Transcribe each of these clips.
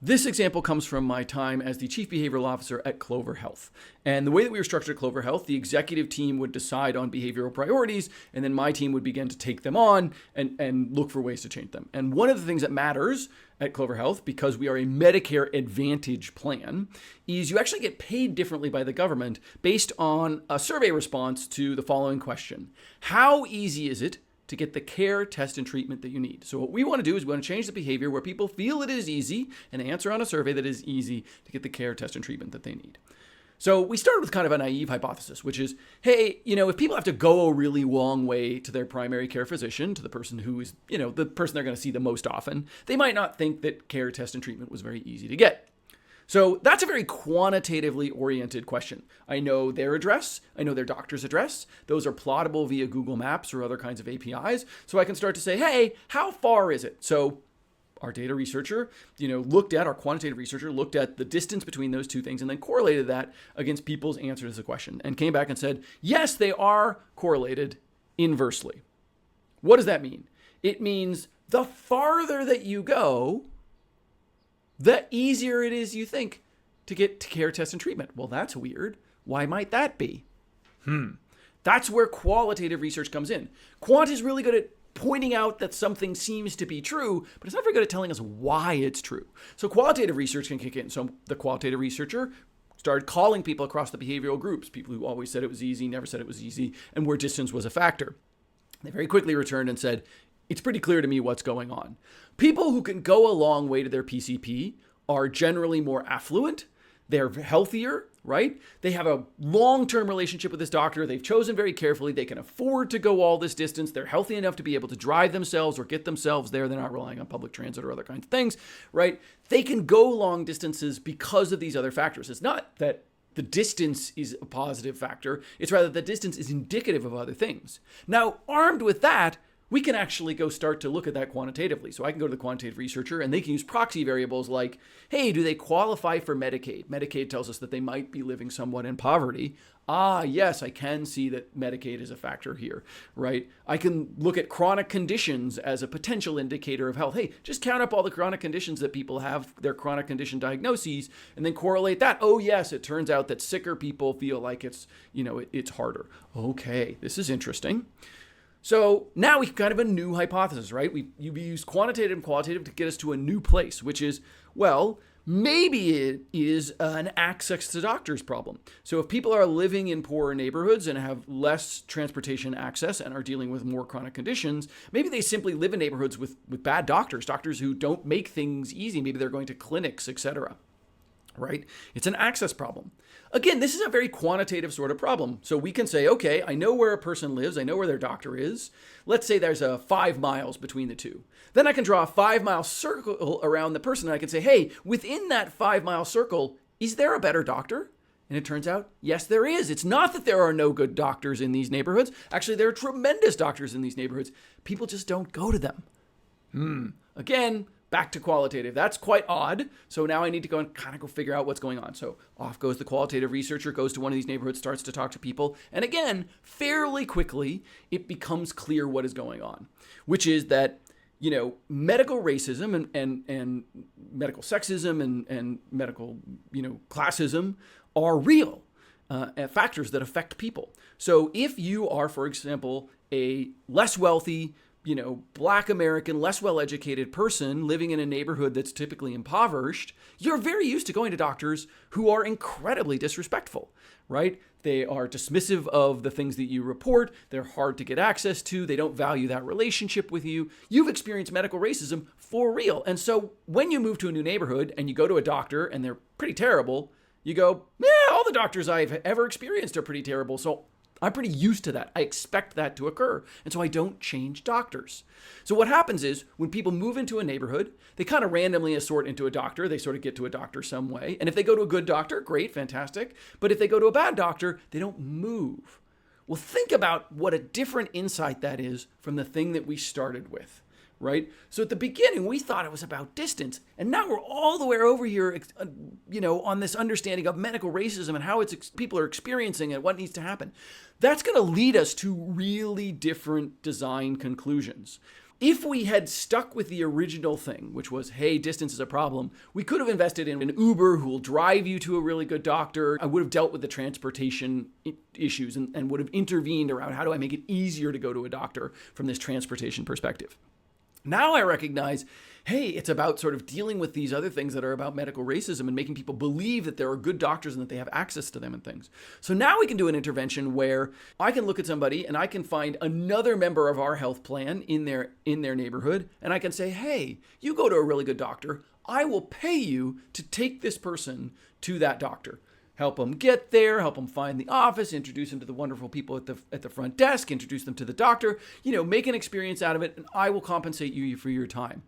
This example comes from my time as the chief behavioral officer at Clover Health. And the way that we were structured at Clover Health, the executive team would decide on behavioral priorities, and then my team would begin to take them on and look for ways to change them. And one of the things that matters at Clover Health, because we are a Medicare Advantage plan, is you actually get paid differently by the government based on a survey response to the following question. How easy is it to get the care, test, and treatment that you need? So what we want to do is we want to change the behavior where people feel it is easy and answer on a survey that is easy to get the care, test, and treatment that they need. So we started with kind of a naive hypothesis, which is, hey, if people have to go a really long way to their primary care physician, to the person who is, the person they're going to see the most often, they might not think that care, test, and treatment was very easy to get. So that's a very quantitatively oriented question. I know their address. I know their doctor's address. Those are plottable via Google Maps or other kinds of APIs. So I can start to say, hey, how far is it? So our data researcher, our quantitative researcher looked at the distance between those two things and then correlated that against people's answers to the question and came back and said, yes, they are correlated inversely. What does that mean? It means the farther that you go, the easier it is, you think, to get to care, test, and treatment. Well, that's weird. Why might that be? That's where qualitative research comes in. Quant is really good at pointing out that something seems to be true, but it's not very good at telling us why it's true. So qualitative research can kick in. So the qualitative researcher started calling people across the behavioral groups, people who always said it was easy, never said it was easy, and where distance was a factor. They very quickly returned and said, it's pretty clear to me what's going on. People who can go a long way to their PCP are generally more affluent. They're healthier, right? They have a long-term relationship with this doctor. They've chosen very carefully. They can afford to go all this distance. They're healthy enough to be able to drive themselves or get themselves there. They're not relying on public transit or other kinds of things, right? They can go long distances because of these other factors. It's not that the distance is a positive factor. It's rather the distance is indicative of other things. Now, armed with that, we can actually go start to look at that quantitatively. So I can go to the quantitative researcher and they can use proxy variables like, hey, do they qualify for Medicaid? Medicaid tells us that they might be living somewhat in poverty. Ah, yes, I can see that Medicaid is a factor here, right? I can look at chronic conditions as a potential indicator of health. Hey, just count up all the chronic conditions that people have, their chronic condition diagnoses, and then correlate that. Oh, yes, it turns out that sicker people feel like it's harder. Okay, this is interesting. So now we have kind of a new hypothesis, right? You've used quantitative and qualitative to get us to a new place, which is, well, maybe it is an access to doctors problem. So if people are living in poorer neighborhoods and have less transportation access and are dealing with more chronic conditions, maybe they simply live in neighborhoods with bad doctors who don't make things easy. Maybe they're going to clinics, etc. Right? It's an access problem. Again, this is a very quantitative sort of problem. So we can say, okay, I know where a person lives. I know where their doctor is. Let's say there's 5 miles between the two. Then I can draw a 5-mile circle around the person and I can say, hey, within that 5-mile circle, is there a better doctor? And it turns out, yes, there is. It's not that there are no good doctors in these neighborhoods. Actually, there are tremendous doctors in these neighborhoods. People just don't go to them. Again, back to qualitative. That's quite odd. So now I need to go and kind of go figure out what's going on. So off goes the qualitative researcher, goes to one of these neighborhoods, starts to talk to people. And again, fairly quickly, it becomes clear what is going on, which is that, medical racism and medical sexism and medical, classism are real factors that affect people. So if you are, for example, a less wealthy, Black American, less well-educated person living in a neighborhood that's typically impoverished, you're very used to going to doctors who are incredibly disrespectful, right? They are dismissive of the things that you report. They're hard to get access to. They don't value that relationship with you. You've experienced medical racism for real. And so when you move to a new neighborhood and you go to a doctor and they're pretty terrible, you go, all the doctors I've ever experienced are pretty terrible. So I'm pretty used to that. I expect that to occur. And so I don't change doctors. So what happens is when people move into a neighborhood, they kind of randomly assort into a doctor. They sort of get to a doctor some way. And if they go to a good doctor, great, fantastic. But if they go to a bad doctor, they don't move. Well, think about what a different insight that is from the thing that we started with. Right? So at the beginning, we thought it was about distance. And now we're all the way over here, on this understanding of medical racism and how people are experiencing it, what needs to happen. That's going to lead us to really different design conclusions. If we had stuck with the original thing, which was, hey, distance is a problem, we could have invested in an Uber who will drive you to a really good doctor. I would have dealt with the transportation issues and would have intervened around how do I make it easier to go to a doctor from this transportation perspective. Now I recognize, hey, it's about sort of dealing with these other things that are about medical racism and making people believe that there are good doctors and that they have access to them and things. So now we can do an intervention where I can look at somebody and I can find another member of our health plan in their neighborhood, and I can say, hey, you go to a really good doctor. I will pay you to take this person to that doctor. Help them get there, help them find the office, introduce them to the wonderful people at the front desk, introduce them to the doctor, make an experience out of it, and I will compensate you for your time.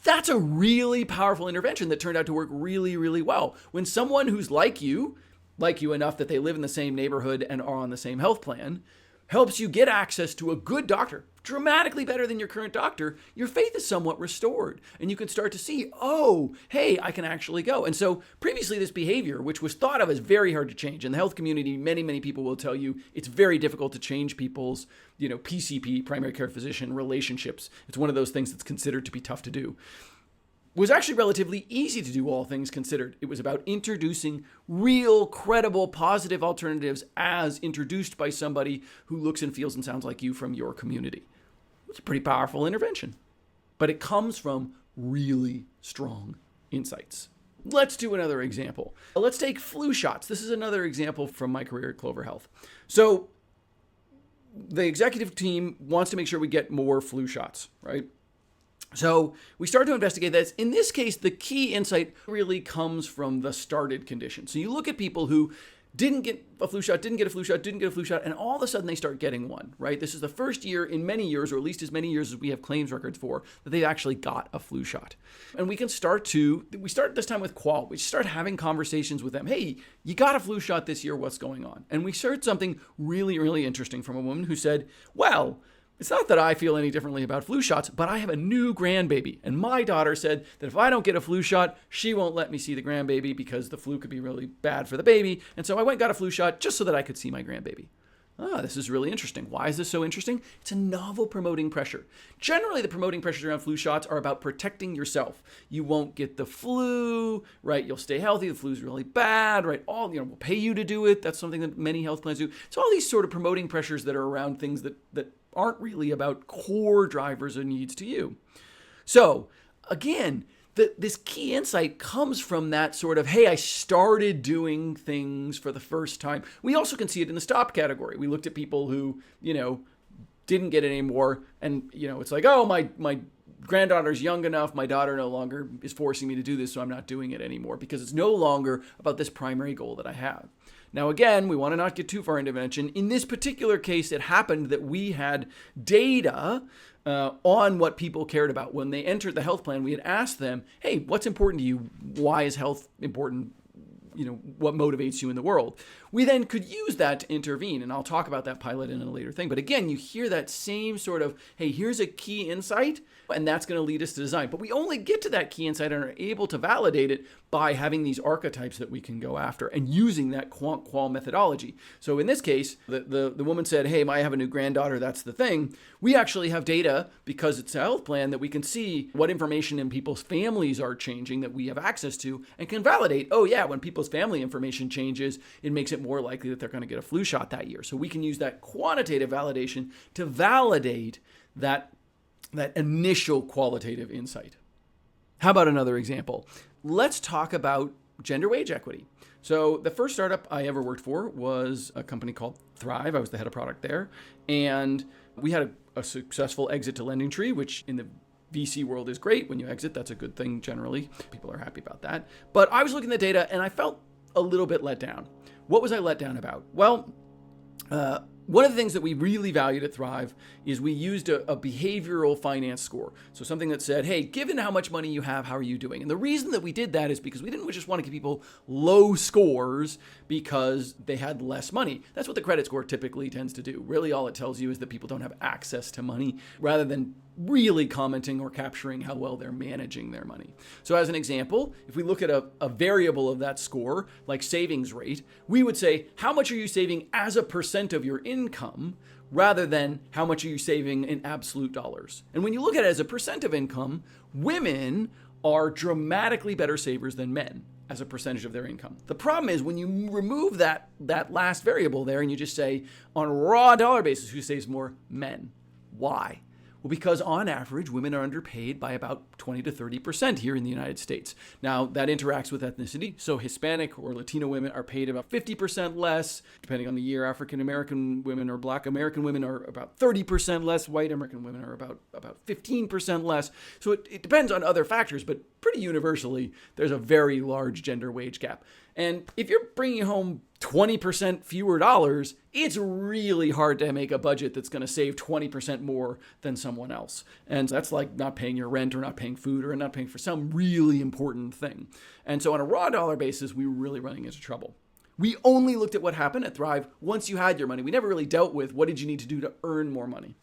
That's a really powerful intervention that turned out to work really, really well. When someone who's like you enough that they live in the same neighborhood and are on the same health plan, helps you get access to a good doctor, dramatically better than your current doctor, your faith is somewhat restored. And you can start to see, oh, hey, I can actually go. And so previously this behavior, which was thought of as very hard to change, in the health community, many, many people will tell you it's very difficult to change people's, PCP, primary care physician relationships. It's one of those things that's considered to be tough to do. Was actually relatively easy to do, all things considered. It was about introducing real, credible, positive alternatives as introduced by somebody who looks and feels and sounds like you from your community. It's a pretty powerful intervention, but it comes from really strong insights. Let's do another example. Let's take flu shots. This is another example from my career at Clover Health. So the executive team wants to make sure we get more flu shots, right? So we start to investigate this. In this case, the key insight really comes from the started condition. So you look at people who didn't get a flu shot, and all of a sudden they start getting one, right? This is the first year in many years, or at least as many years as we have claims records for, that they've actually got a flu shot. And we start this time with qual. We start having conversations with them. Hey, you got a flu shot this year, what's going on? And we heard something really, really interesting from a woman who said, well, it's not that I feel any differently about flu shots, but I have a new grandbaby. And my daughter said that if I don't get a flu shot, she won't let me see the grandbaby because the flu could be really bad for the baby. And so I went and got a flu shot just so that I could see my grandbaby. This is really interesting. Why is this so interesting? It's a novel promoting pressure. Generally, the promoting pressures around flu shots are about protecting yourself. You won't get the flu, right? You'll stay healthy. The flu's really bad, right? We'll pay you to do it. That's something that many health plans do. It's all these sort of promoting pressures that are around things that aren't really about core drivers or needs to you. So again, this key insight comes from that sort of, hey, I started doing things for the first time. We also can see it in the stop category. We looked at people who, didn't get it anymore. And, it's like, oh, my granddaughter's young enough. My daughter no longer is forcing me to do this, so I'm not doing it anymore because it's no longer about this primary goal that I have. Now, again, we want to not get too far into intervention. In this particular case, it happened that we had data on what people cared about. When they entered the health plan, we had asked them, hey, what's important to you? Why is health important? What motivates you in the world? We then could use that to intervene, and I'll talk about that pilot in a later thing. But again, you hear that same sort of, hey, here's a key insight, and that's going to lead us to design. But we only get to that key insight and are able to validate it by having these archetypes that we can go after and using that quant-qual methodology. So in this case, the woman said, hey, I have a new granddaughter, that's the thing. We actually have data, because it's a health plan, that we can see what information in people's families are changing that we have access to and can validate, oh yeah, when people's family information changes, it makes it more likely that they're going to get a flu shot that year. So we can use that quantitative validation to validate that initial qualitative insight. How about another example? Let's talk about gender wage equity. So the first startup I ever worked for was a company called Thrive. I was the head of product there. And we had a successful exit to LendingTree, which in the VC world is great. When you exit, that's a good thing generally. People are happy about that. But I was looking at the data and I felt a little bit let down. What was I let down about? Well, one of the things that we really valued at Thrive is we used a behavioral finance score. So something that said, hey, given how much money you have, how are you doing? And the reason that we did that is because we didn't just want to give people low scores because they had less money. That's what the credit score typically tends to do. Really, all it tells you is that people don't have access to money rather than really commenting or capturing how well they're managing their money. So as an example, if we look at a variable of that score, like savings rate, we would say, how much are you saving as a percent of your income rather than how much are you saving in absolute dollars. And when you look at it as a percent of income, women are dramatically better savers than men as a percentage of their income. The problem is when you remove that last variable there and you just say on a raw dollar basis, who saves more? Men. Why? Well, because on average, women are underpaid by about 20 to 30% here in the United States. Now, that interacts with ethnicity. So Hispanic or Latino women are paid about 50% less. Depending on the year, African American women or Black American women are about 30% less. White American women are about 15% less. So it depends on other factors, but pretty universally, there's a very large gender wage gap. And if you're bringing home 20% fewer dollars, it's really hard to make a budget that's going to save 20% more than someone else. And that's like not paying your rent or not paying food or not paying for some really important thing. And so on a raw dollar basis, we were really running into trouble. We only looked at what happened at Thrive once you had your money. We never really dealt with what did you need to do to earn more money.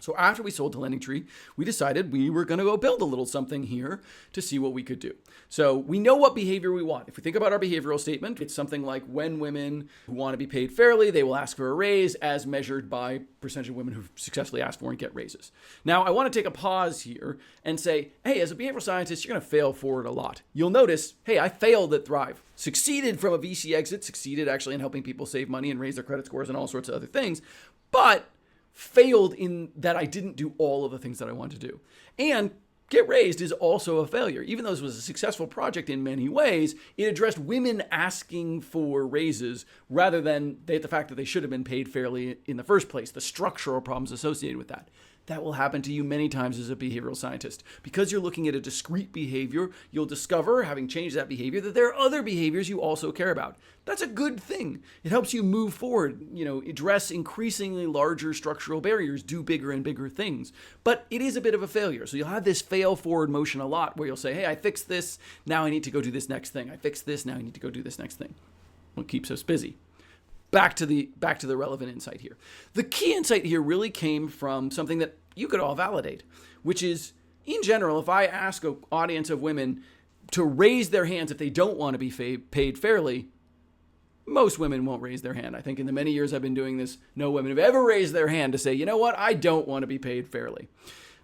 So after we sold to LendingTree, we decided we were going to go build a little something here to see what we could do. So we know what behavior we want. If we think about our behavioral statement, it's something like when women who want to be paid fairly, they will ask for a raise as measured by percentage of women who successfully ask for and get raises. Now, I want to take a pause here and say, hey, as a behavioral scientist, you're going to fail forward a lot. You'll notice, hey, I failed at Thrive. Succeeded from a VC exit, succeeded actually in helping people save money and raise their credit scores and all sorts of other things. But failed in that I didn't do all of the things that I wanted to do. And Get Raised is also a failure. Even though this was a successful project in many ways, it addressed women asking for raises rather than the fact that they should have been paid fairly in the first place, the structural problems associated with that. That will happen to you many times as a behavioral scientist. Because you're looking at a discrete behavior, you'll discover, having changed that behavior, that there are other behaviors you also care about. That's a good thing. It helps you move forward, address increasingly larger structural barriers, do bigger and bigger things. But it is a bit of a failure. So you'll have this fail forward motion a lot where you'll say, hey, I fixed this, now I need to go do this next thing. I fixed this, now I need to go do this next thing. What keeps us busy? Back to the relevant insight here. The key insight here really came from something that you could all validate, which is, in general, if I ask an audience of women to raise their hands if they don't want to be paid fairly, most women won't raise their hand. I think in the many years I've been doing this, no women have ever raised their hand to say, you know what, I don't want to be paid fairly.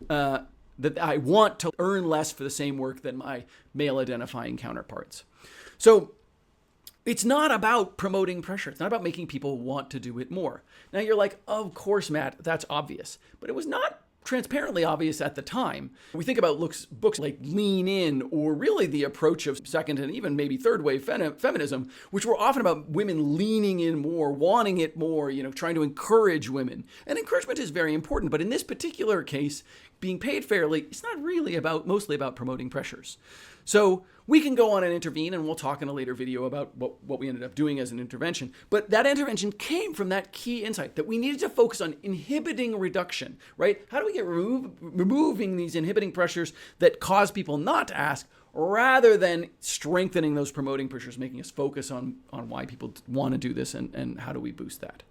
That I want to earn less for the same work than my male identifying counterparts. So it's not about promoting pressure. It's not about making people want to do it more. Now you're like, of course, Matt, that's obvious. But it was not transparently obvious at the time. We think about books like Lean In, or really the approach of second and even maybe third wave feminism, which were often about women leaning in more, wanting it more, trying to encourage women. And encouragement is very important. But in this particular case, being paid fairly, it's not really mostly about promoting pressures. So we can go on and intervene, and we'll talk in a later video about what we ended up doing as an intervention. But that intervention came from that key insight that we needed to focus on inhibiting reduction, right? How do we get removing these inhibiting pressures that cause people not to ask, rather than strengthening those promoting pressures, making us focus on why people want to do this and how do we boost that?